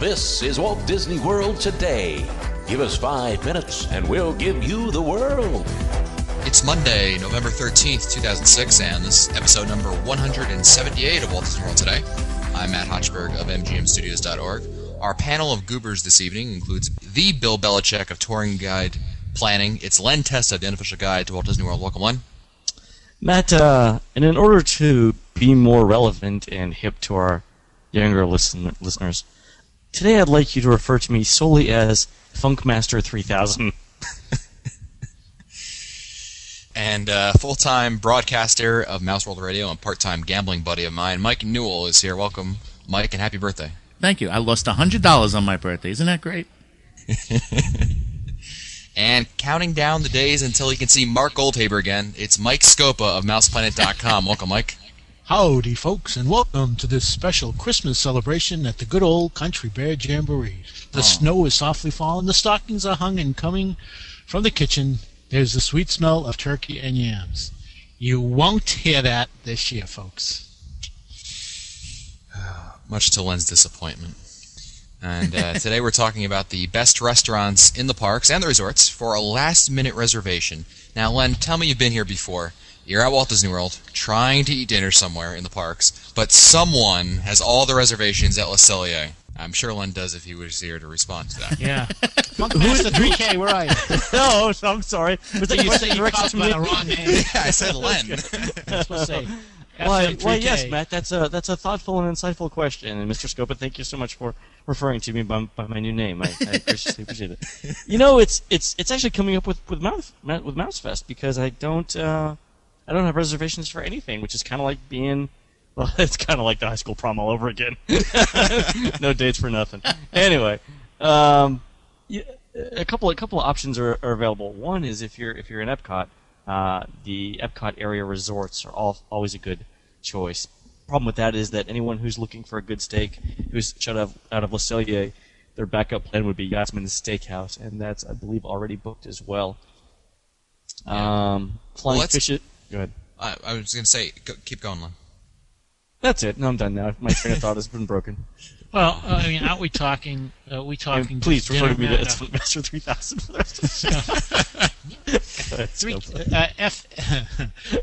This is Walt Disney World Today. Give us 5 minutes and we'll give you the world. It's Monday, November 13th, 2006, and this is episode number 178 of Walt Disney World Today. I'm Matt Hochberg of MGMstudios.org. Our panel of goobers this evening includes the Bill Belichick of Touring Guide Planning. It's Len Testa, the unofficial guide to Walt Disney World. Welcome, Len. Matt, and in order to be more relevant and hip to our younger listeners, today I'd like you to refer to me solely as Funkmaster 3000. And full-time broadcaster of Mouse World Radio and part-time gambling buddy of mine, Mike Newell, is here. Welcome, Mike, and happy birthday. Thank you. I lost $100 on my birthday. Isn't that great? And counting down the days until he can see Mark Goldhaber again, it's Mike Scopa of MousePlanet.com. Welcome, Mike. Howdy, folks, and welcome to this special Christmas celebration at the good old Country Bear Jamboree. The snow is softly falling, the stockings are hung, and coming from the kitchen, there's the sweet smell of turkey and yams. You won't hear that this year, folks. Much to Len's disappointment. And today we're talking about the best restaurants in the parks and the resorts for a last-minute reservation. Now, Len, tell me you've been here before. You're at Walt Disney World trying to eat dinner somewhere in the parks, but someone has all the reservations at Le Cellier. I'm sure Len does if he was here to respond to that. Yeah. Who's the 3K? Where are you? No, I'm sorry. Was that You say you called by the wrong name. Yeah, I said Len. That's what I say. Why, FM3K. yes, Matt, that's a thoughtful and insightful question. And Mr. Scopa, thank you so much for referring to me by my new name. I graciously appreciate it. You know, it's actually coming up with Mousefest because I don't have reservations for anything, which is kind of like being. Well, it's kind of like the high school prom all over again. No dates for nothing. Anyway, a couple of options are available. One is if you're in Epcot, the Epcot area resorts are always a good choice. Problem with that is that anyone who's looking for a good steak, who's shut out of Le Cellier, their backup plan would be Yachtsman's Steakhouse, and that's, I believe, already booked as well. Flying Fish. Go ahead. I was going to say, keep going, Len. That's it. No, I'm done now. My train of thought has been broken. Well, I mean, aren't we talking? And please refer to me as Funkmaster 3000 for the rest of the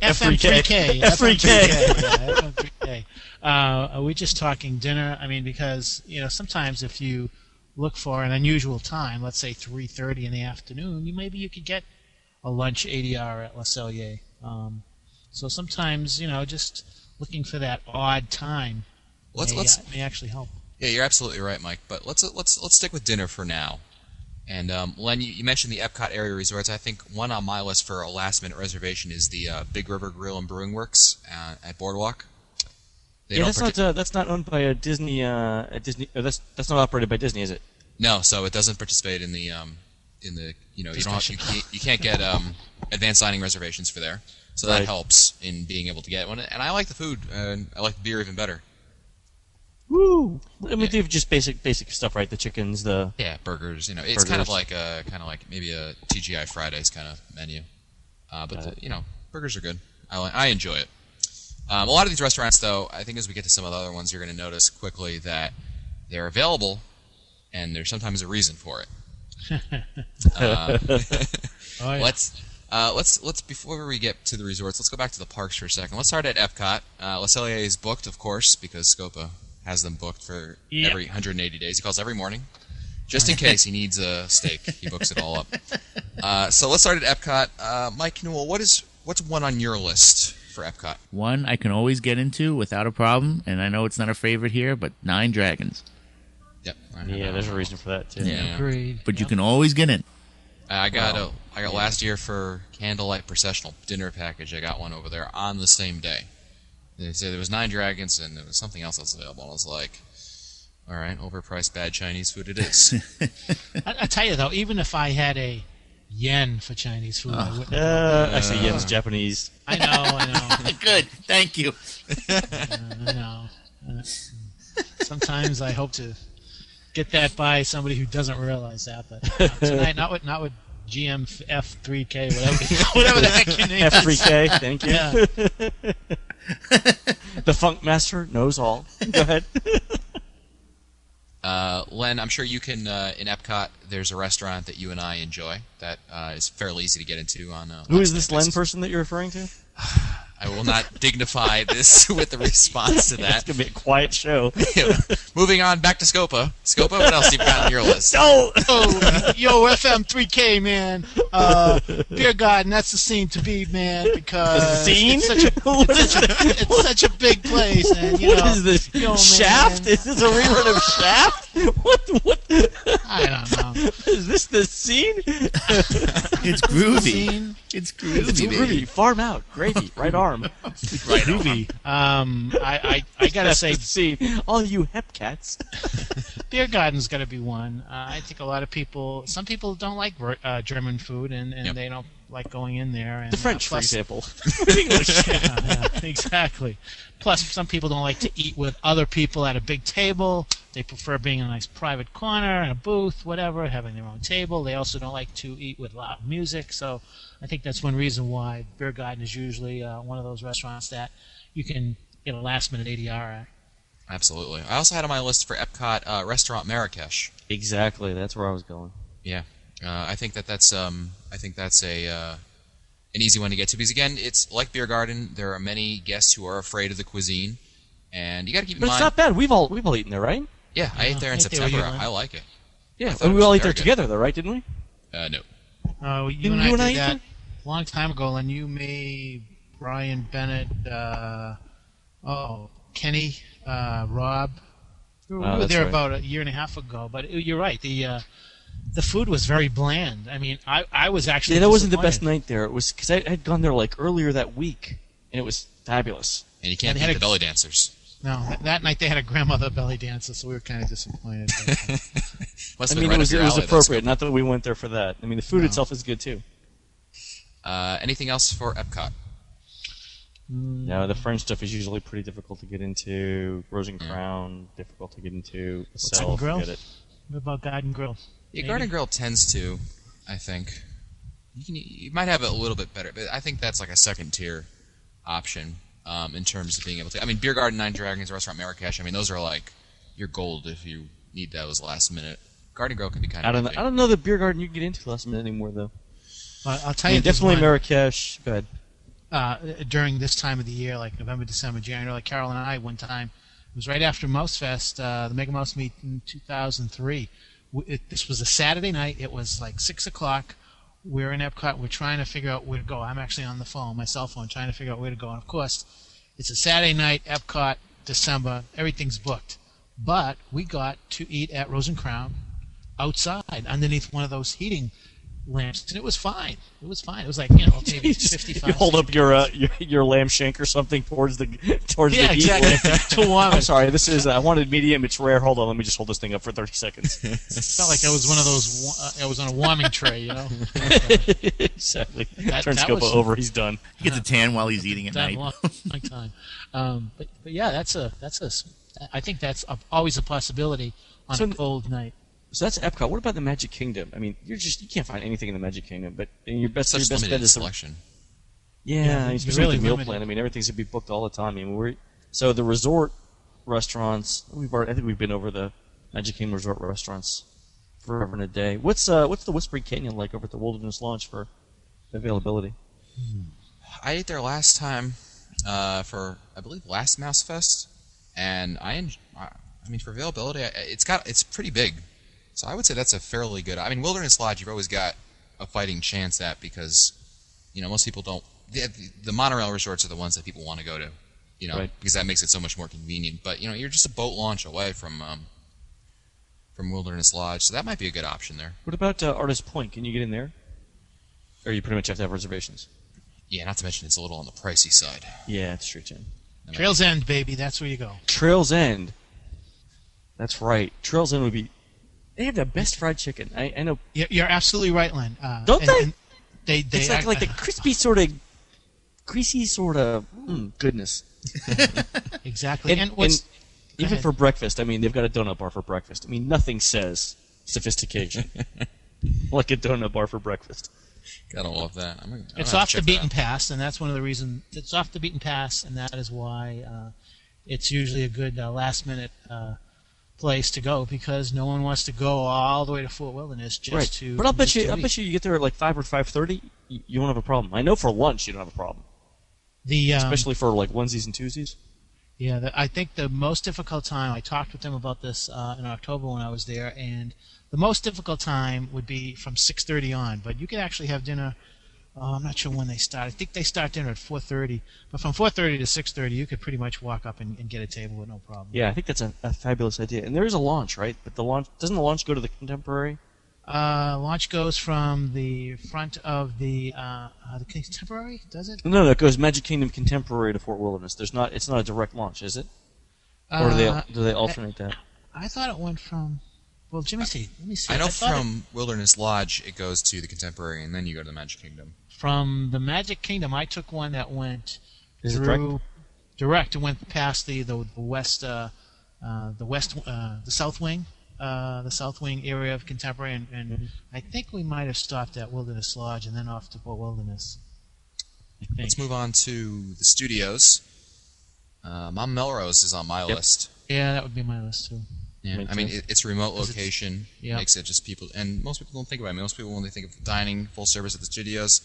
FM3K. F3K. Are we just talking dinner? I mean, because sometimes if you look for an unusual time, let's say 3:30 in the afternoon, maybe you could get a lunch ADR at Le Cellier. So sometimes just looking for that odd time may actually help. Yeah, you're absolutely right, Mike. But let's stick with dinner for now. And Len, you mentioned the Epcot area resorts. I think one on my list for a last-minute reservation is the Big River Grill and Brewing Works at Boardwalk. That's not owned by a Disney. That's not operated by Disney, is it? No, so it doesn't participate in the you can't get advanced dining reservations for there. So that helps in being able to get one. And I like the food, and I like the beer even better. Woo! I mean, they have just basic stuff, right? The chickens, burgers. It's kind of like maybe a TGI Fridays kind of menu. But burgers are good. I enjoy it. A lot of these restaurants, though, I think as we get to some of the other ones, you're going to notice quickly that they're available, and there's sometimes a reason for it. Let's before we get to the resorts, let's go back to the parks for a second. Let's start at Epcot. Le Cellier is booked, of course, because Scopa has them booked for every 180 days. He calls every morning, just in case he needs a steak. He books it all up. So let's start at Epcot. Mike Newell, what's one on your list for Epcot? One I can always get into without a problem, and I know it's not a favorite here, but Nine Dragons. Yep. Yeah, there's a reason for that too. Yeah. Agreed. But you can always get in. I got last year for Candlelight Processional dinner package. I got one over there on the same day. They said there was Nine Dragons and there was something else that's available. And I was like, all right, overpriced bad Chinese food it is. I tell you though, even if I had a yen for Chinese food, I wouldn't. Actually, yen's Japanese. I know. Good, thank you. I know. Sometimes I hope to get that by somebody who doesn't realize that, but tonight, not with GM F3K, whatever the heck your name is. F3K, thank you. Yeah. The Funk Master knows all. Go ahead. Len, I'm sure you can, in Epcot, there's a restaurant that you and I enjoy that is fairly easy to get into on Who is this Len person that you're referring to? I will not dignify this with a response to that. It's going to be a quiet show. Moving on, back to Scopa. Scopa, what else have you got on your list? No! Yo, FM3K, man. Beer Garden, that's the scene to be, man, because The scene? it's such a big place. And, you know, What is this? yo, Shaft? man. Is this a rerun of Shaft? What? I don't know. Is this the scene? It's groovy. Scene? It's groovy, It's baby. groovy. Farm out. Gravy. Right arm. Right Groovy. I gotta say, That's the scene. All you hep cats. Beer Garden's got to be one. I think a lot of people, some people don't like German food, and Yep. they don't like going in there. And, The French, for plus- example. yeah, exactly. Plus, some people don't like to eat with other people at a big table. They prefer being in a nice private corner, in a booth, whatever, having their own table. They also don't like to eat with loud music. So I think that's one reason why Beer Garden is usually one of those restaurants that you can get a last-minute ADR at. Absolutely. I also had on my list for Epcot Restaurant Marrakesh. Exactly. That's where I was going. Yeah, I think that's a an easy one to get to because again, it's like Beer Garden. There are many guests who are afraid of the cuisine, and you got to keep in But it's mind. not bad. We've all eaten there, right? Yeah, I ate there in I ate there with September. you, Len. I like it. Yeah. thought And it we was all ate very there good. together, though, right? Didn't we? No. You Didn't and you and I I did eat that there? a long time ago, and you made Brian Bennett, Kenny, Rob. We Oh, were that's there right. about a year and a half ago, but you're right. The food was very bland. I mean, I was actually Yeah, that wasn't the best disappointed. night there. It was because I had gone there like earlier that week, and it was fabulous. And you can't And they beat had the a- belly dancers. No, that night they had a grandmother belly dancer, so we were kind of disappointed. Must I have been mean, right it up was your alley, though, appropriate. Scoop. Not that we went there for that. I mean, the food No. itself is good too. Anything else for Epcot? No, the French stuff is usually pretty difficult to get into. Rose and Crown, difficult to get into. Garden Grill? Get it. What about Garden Grill? Yeah, Maybe? Garden Grill tends to, I think. You might have it a little bit better, but I think that's like a second tier option in terms of being able to. I mean, Beer Garden, Nine Dragons, Restaurant Marrakesh. I mean, those are like your gold if you need those last minute. Garden Grill can be kind I of. don't know. iffy. I don't know the beer garden you can get into last minute anymore though. I'll I tell mean, you, there's definitely one, Marrakesh. Go ahead. during this time of the year, like November, December, January, like Carol and I one time, it was right after Mouse Fest, the Mega Mouse Meet in 2003. This was a Saturday night. It was like 6 o'clock. We're in Epcot. We're trying to figure out where to go. I'm actually on the phone, my cell phone, trying to figure out where to go. And of course, it's a Saturday night, Epcot, December. Everything's booked. But we got to eat at Rose and Crown outside underneath one of those heating lamps, and it was fine. It was fine. It was like, maybe You just- 55. You hold up your lamb shank or something towards the Yeah, the heat. exactly. Too warm. I'm sorry. This is I wanted medium. It's rare. Hold on. Let me just hold this thing up for 30 seconds. It felt like I was one of those. I was on a warming tray, you know. Exactly. That Turn Scopa was- over. He's done. He gets a tan while he's eating at Done night. a long time. But yeah, that's a. I think that's always a possibility on So- a cold night. So that's Epcot. What about the Magic Kingdom? I mean, you can't find anything in the Magic Kingdom. But your best Such bet limited is the selection. Yeah, you're especially really with the meal limited. plan. I mean, everything's gonna be booked all the time. I mean, so the resort restaurants. I think we've been over the Magic Kingdom resort restaurants forever and a day. What's the Whispering Canyon like over at the Wilderness Lodge for availability? I ate there last time for I believe last Mouse Fest, and I mean for availability, it's pretty big, so I would say that's a fairly good. I mean, Wilderness Lodge you've always got a fighting chance at because most people don't. The monorail resorts are the ones that people want to go to, Right. because that makes it so much more convenient. But you're just a boat launch away from Wilderness Lodge, so that might be a good option there. What about Artist Point? Can you get in there? Or you pretty much have to have reservations? Yeah, not to mention it's a little on the pricey side. Yeah, that's true, Tim. Trails End, baby. That's where you go. Trails End. That's right. Trails End would be. They have the best fried chicken. I know. You're absolutely right, Len. Don't they? And they It's like the crispy sort of, greasy sort of goodness. exactly. And, And what's and even ahead. for breakfast, I mean, they've got a donut bar for breakfast. I mean, nothing says sophistication like a donut bar for breakfast. Gotta love that. It's off the beaten path, and that's one of the reasons it's off the beaten path, and that is why it's usually a good last-minute place to go because no one wants to go all the way to Fort Wilderness just to. But I'll bet just to you eat. you get there at like 5 or 5:30. You won't have a problem. I know for lunch you don't have a problem, especially for like onesies and twosies. Yeah, I think the most difficult time, I talked with them about this in October when I was there, and the most difficult time would be from 6:30 on. But you could actually have dinner, I'm not sure when they start. I think they start dinner at 4:30. But from 4:30 to 6:30, you could pretty much walk up and get a table with no problem. Yeah, I think that's a fabulous idea. And there is a launch, right? But doesn't the launch go to the Contemporary? Launch goes from the front of the Contemporary, does it? No, it goes Magic Kingdom Contemporary to Fort Wilderness. It's not a direct launch, is it? Or do they alternate that? I thought it went from. Well, let me see. I know from Wilderness Lodge it goes to the Contemporary, and then you go to the Magic Kingdom. From the Magic Kingdom, I took one that went Is it through direct. It went past the south wing. The south wing area of Contemporary, and I think we might have stopped at Wilderness Lodge and then off to Fort Wilderness. Let's move on to the studios. Mount Melrose is on my list. Yeah, that would be my list too. Yeah, I mean, it's a remote location. Yeah. Makes it just people, and most people don't think about it. Most people, when they think of dining full service at the studios,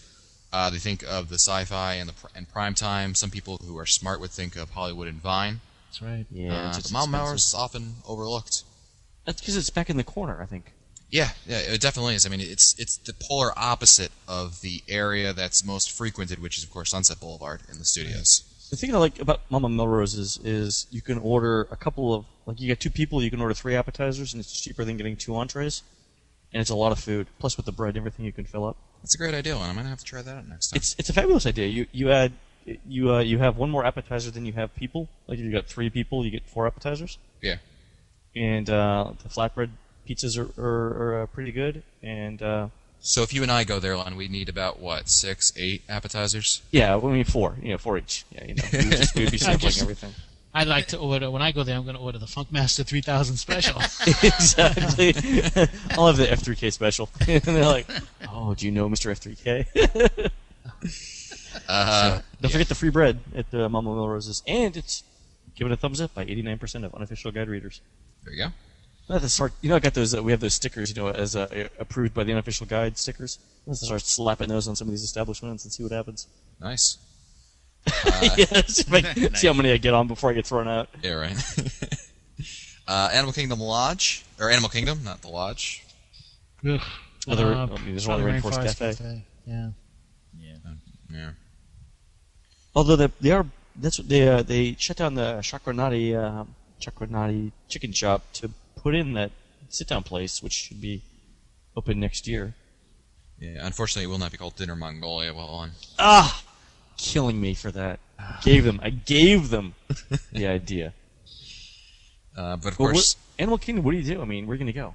they think of the sci-fi and prime time. Some people who are smart would think of Hollywood and Vine. That's right. Yeah, but Mount Melrose is often overlooked. That's because it's back in the corner, I think. Yeah, it definitely is. I mean, it's the polar opposite of the area that's most frequented, which is of course Sunset Boulevard in the studios. The thing I like about Mama Melrose is you can order a couple of, like, you get 2 people, you can order 3 appetizers, and it's cheaper than getting 2 entrees, and it's a lot of food. Plus, with the bread and everything, you can fill up. That's a great idea, and I'm gonna have to try that out next time. It's a fabulous idea. You have 1 more appetizer than you have people. Like if you got 3 people, you get 4 appetizers. Yeah. And the flatbread pizzas are pretty good. And So if you and I go there, Lon, we need about what, 6, 8 appetizers? yeah, I mean 4. 4 each. Yeah, we'd be sampling everything. I'd like to order, when I go there, I'm going to order the Funkmaster 3000 special. Exactly. I'll have the F3K special. And they're like, oh, do you know Mr. F3K? Don't forget the free bread at Mama Melrose's. And it's given a thumbs up by 89% of unofficial guide readers. There you go. I got those. We have those stickers, as approved by the unofficial guide stickers. Let's start slapping those on some of these establishments and see what happens. Nice. Yeah, see how many I get on before I get thrown out. Yeah, right. Animal Kingdom Lodge, or Animal Kingdom, not the Lodge. Ugh. There's one Rainforest Cafe. Yeah. Yeah. Although they shut down the Chakranati chicken shop to put in that sit-down place, which should be open next year. Yeah. Unfortunately, it will not be called Dinner Mongolia while on. Killing me for that. I gave them the idea. But of course, Animal Kingdom. What do you do? I mean, where are you gonna go?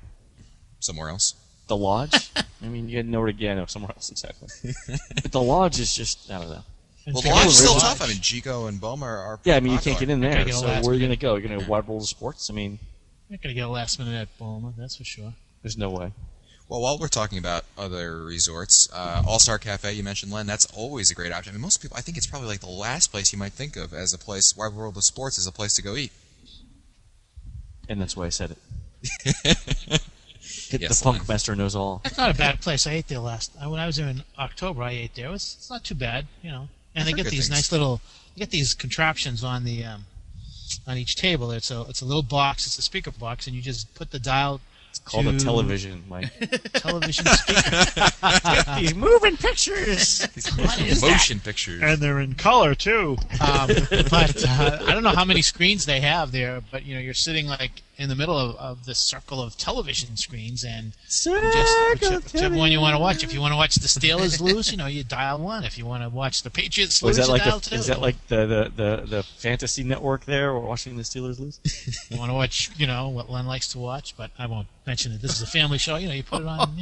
somewhere else. The Lodge? I mean, you got nowhere to get. No, somewhere else exactly. But the Lodge is just, I don't know. Well, the Lodge is still tough. I mean, Chico and Boma are Yeah, I mean, you popular. can't get in Gotta there. get a So last where are you gonna minute. go? You're gonna Wide World of Sports? I mean, You're not going to get a last minute at Boma, that's for sure. there's no way. Well, while we're talking about other resorts, All-Star Cafe, you mentioned, Len, that's always a great option. I mean, most people, I think it's probably like the last place you might think of as a place, Wide World of Sports is a place to go eat. And that's why I said it. The Yes, Len. Funkmaster knows all. It's not a bad place. I ate there when I was there in October, I ate there. It's not too bad, And they heard get good these things. nice little, contraptions on the, on each table. It's a little box. It's a speaker box, and you just put the dial. It's called a television, Mike. Television speaker. These moving pictures. Motion pictures. And they're in color too. But I don't know how many screens they have there, but you're sitting like in the middle of this circle of television screens, and whichever one you want to watch. If you want to watch the Steelers lose, you dial 1. If you want to watch the Patriots lose, Is that you like dial 2. is that like the fantasy network there, or watching the Steelers lose? You want to watch, what Len likes to watch, but I won't mention it. This is a family show. You put it on,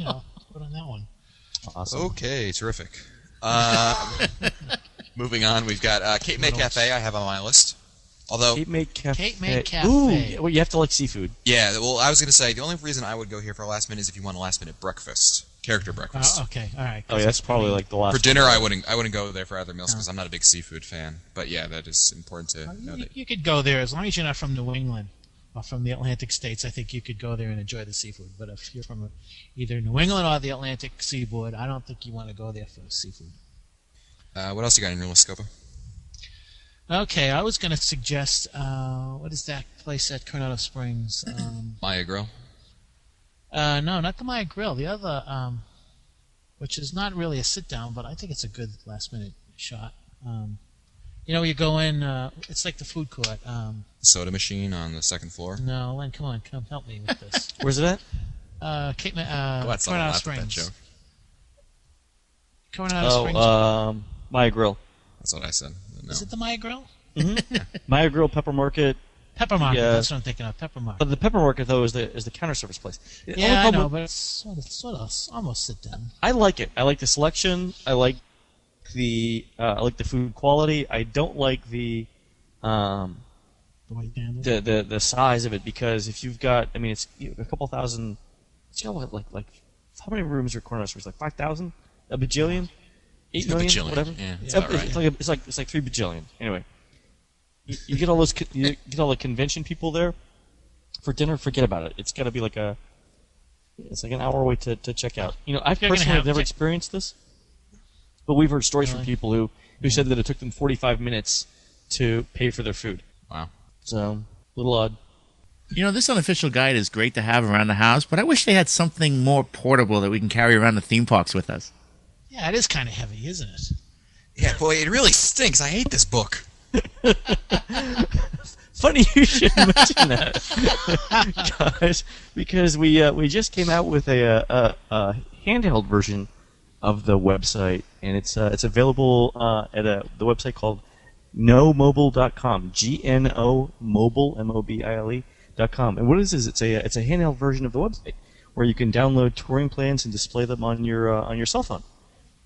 put on that one. Awesome. Okay, terrific. Moving on, we've got Cape May Cafe I have on my list. Although, Cape May Cafe. Cape May Cafe. Ooh, well, you have to like seafood. yeah, well, I was going to say, the only reason I would go here for a last minute is if you want a last minute breakfast. Character breakfast. Okay, all right. Oh yeah, that's probably like the last. For dinner, I wouldn't go there for other meals because I'm not a big seafood fan. But yeah, that is important to know that. You could go there as long as you're not from New England. or from the Atlantic states, I think you could go there and enjoy the seafood. But if you're from either New England or the Atlantic seaboard, I don't think you want to go there for seafood. What else you got in your list, Scopa? Okay, I was going to suggest, what is that place at Coronado Springs? Maya Grill? No, not the Maya Grill. The other, which is not really a sit-down, but I think it's a good last-minute shot. You go in, it's like the food court. Soda machine on the second floor? No, Len, come help me with this. Where's it at? That's Coronado not Springs. that joke. Coronado Springs. Maya Grill. That's what I said. No. Is it the Maya Grill? Mm-hmm. Maya Grill, Pepper Market. Pepper Market, Yeah. that's what I'm thinking of. Pepper Market. But the Pepper Market, though, is the counter service place. Yeah, I know, but it's sort of almost sit down. I like it. I like the selection. I like the food quality. I don't like the the size of it, because if you've got, I mean, it's a couple thousand. Like how many rooms are Coronado Springs? Like 5,000? A bajillion? 8 million? Bajillion. Whatever. Yeah, It's about right. like 3 bajillion. Anyway, you get all those you get all the convention people there for dinner. Forget about it. It's got to be like it's like an hour away to check out. I personally have never experienced this, but we've heard stories from people who said that it took them 45 minutes to pay for their food. Wow. So, a little odd. This unofficial guide is great to have around the house, but I wish they had something more portable that we can carry around the theme parks with us. Yeah, it is kind of heavy, isn't it? Yeah, boy, it really stinks. I hate this book. Funny you should mention that, guys, because we just came out with a handheld version of the website, and it's available at the website called gnomobile.com, GNO mobile MOBILE.com. And what it is it's a handheld version of the website where you can download touring plans and display them on your cell phone.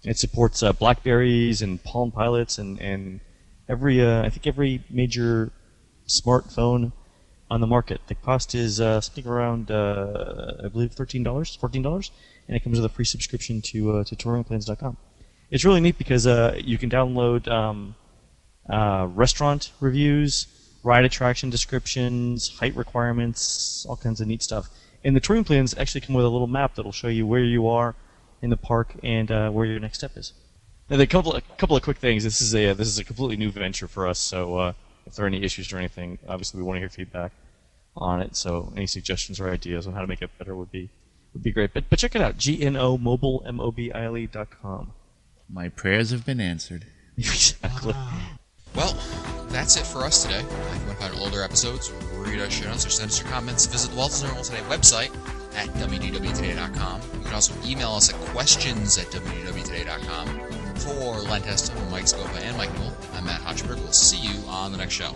It supports Blackberries and Palm Pilots and I think every major smartphone on the market. The cost is something around I believe $14, and it comes with a free subscription to touringplans.com. It's really neat because you can download restaurant reviews, ride attraction descriptions, height requirements, all kinds of neat stuff. And the touring plans actually come with a little map that'll show you where you are in the park and where your next step is. Now, a couple of quick things. This is a completely new venture for us. So if there are any issues or anything, obviously we want to hear feedback on it. So any suggestions or ideas on how to make it better would be great. But check it out, gnomobile MOBILE.com. My prayers have been answered. Exactly. Well, that's it for us today. If you want to find older episodes, read our show notes, or send us your comments, visit the Walters Normal Today website at www.today.com. You can also email us at questions@www.today.com. For Len Testo, Mike Scopa, and Mike Newell, I'm Matt Hotchberg. We'll see you on the next show.